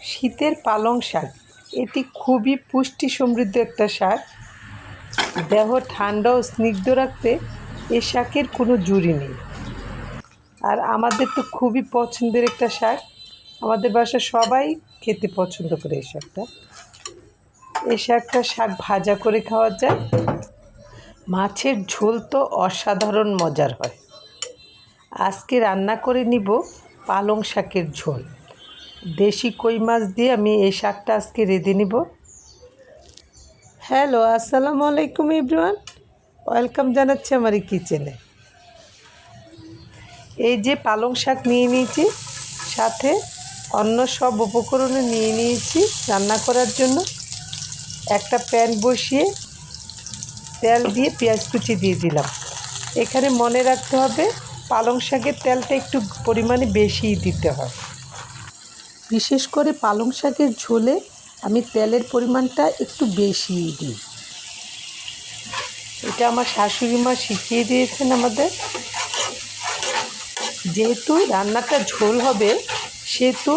শীতের পালং শাক এটি খুবই পুষ্টি সমৃদ্ধ একটা শাক। দেহ ঠান্ডা ও স্নিগ্ধ রাখতে এই শাকের কোনো জুড়ি নেই। আর আমাদের তো খুবই পছন্দের একটা শাক, আমাদের বাসায় সবাই খেতে পছন্দ করে এই শাকটা। এই শাক ভাজা করে খাওয়া যায়, মাছের ঝোল তো অসাধারণ মজার হয়। আজকে রান্না করে নিব পালং শাকের ঝোল। দেশি কই মাছ দিয়ে আমি এই শাকটা আজকে রেঁধে নিব। হ্যালো, আসসালামু আলাইকুম এভরিওয়ান, ওয়েলকাম জানাচ্ছি আমার এই কিচেনে। এই যে পালং শাক নিয়ে নিয়েছি, সাথে অন্য সব উপকরণও নিয়ে নিয়েছি রান্না করার জন্য। একটা প্যান বসিয়ে তেল দিয়ে পেঁয়াজ কুচি দিয়ে দিলাম। এখানে মনে রাখতে হবে পালং শাকের তেলটা একটু পরিমাণে বেশিই দিতে হয়। বিশেষ করে পালং শাকের ঝোলে আমি তেলের পরিমাণটা একটু বেশিই দিই। এটা আমার শাশুড়ি মা শিখিয়ে দিয়েছেন আমাদের। যেহেতু রান্নাটা ঝোল হবে, সেহেতু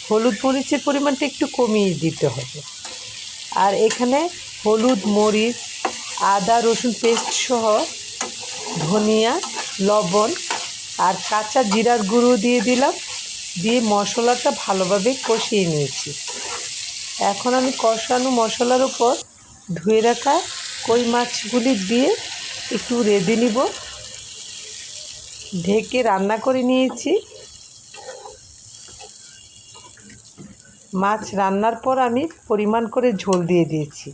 হলুদ মরিচের পরিমাণটা একটু কমিয়ে দিতে হবে। আর এখানে হলুদ, মরিচ, আদা রসুন পেস্ট সহ ধনিয়া, লবণ আর কাঁচা জিরার গুঁড়ো দিয়ে দিলাম। দিয়ে মশলাটা ভালোভাবে কষিয়ে নিয়েছি। এখন আমি কষানো মশলার উপর ধুয়ে রাখা কই মাছগুলি দিয়ে একটু রেঁধে নিব। ঢেকে রান্না করে নিয়েছি। মাছ রান্নার পর আমি পরিমাণ করে ঝোল দিয়ে দিয়েছি।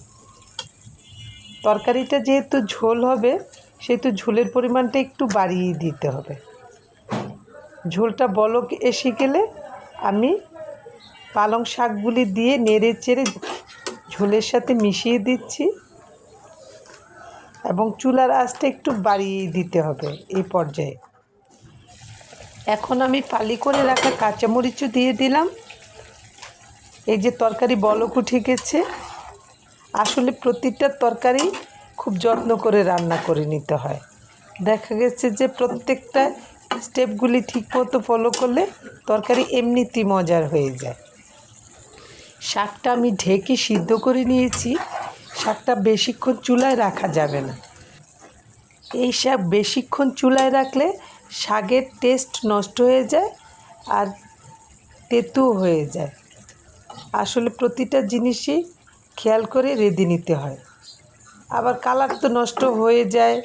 তরকারিটা যেহেতু ঝোল হবে, সেহেতু ঝোলের পরিমাণটা একটু বাড়িয়ে দিতে হবে। ঝোলটা বলক এসে গেলে আমি পালং শাকগুলি দিয়ে নেড়ে চেড়ে ঝোলের সাথে মিশিয়ে দিচ্ছি এবং চুলার আঁচটা একটু বাড়িয়ে দিতে হবে এই পর্যায়ে। এখন আমি ফালি করে রাখা কাঁচামরিচও দিয়ে দিলাম। এই যে তরকারি বলক উঠে গেছে। আসলে প্রতিটা তরকারি খুব যত্ন করে রান্না করে নিতে হয়। দেখা গেছে যে প্রত্যেকটা স্টেপগুলি ঠিকমতো ফলো করলে তরকারি এমনিতেই মজার হয়ে যায়। শাকটা আমি ঢেকে সিদ্ধ করে নিয়েছি। শাকটা বেশিক্ষণ চুলায় রাখা যাবে না। এই শাক বেশিক্ষণ চুলায় রাখলে শাকের টেস্ট নষ্ট হয়ে যায় আর তেঁতুও হয়ে যায়। আসলে প্রতিটা জিনিসই খেয়াল করে রেঁধে নিতে হয়। আবার কালার তো নষ্ট হয়ে যায়,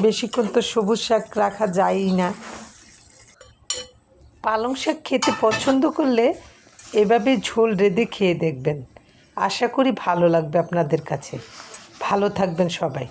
বেশিক্ষণ তো সবুজ শাক রাখা যায়ই না। পালং শাক খেতে পছন্দ করলে এভাবে ঝোল রেঁধে খেয়ে দেখবেন। আশা করি ভালো লাগবে আপনাদের কাছে। ভালো থাকবেন সবাই।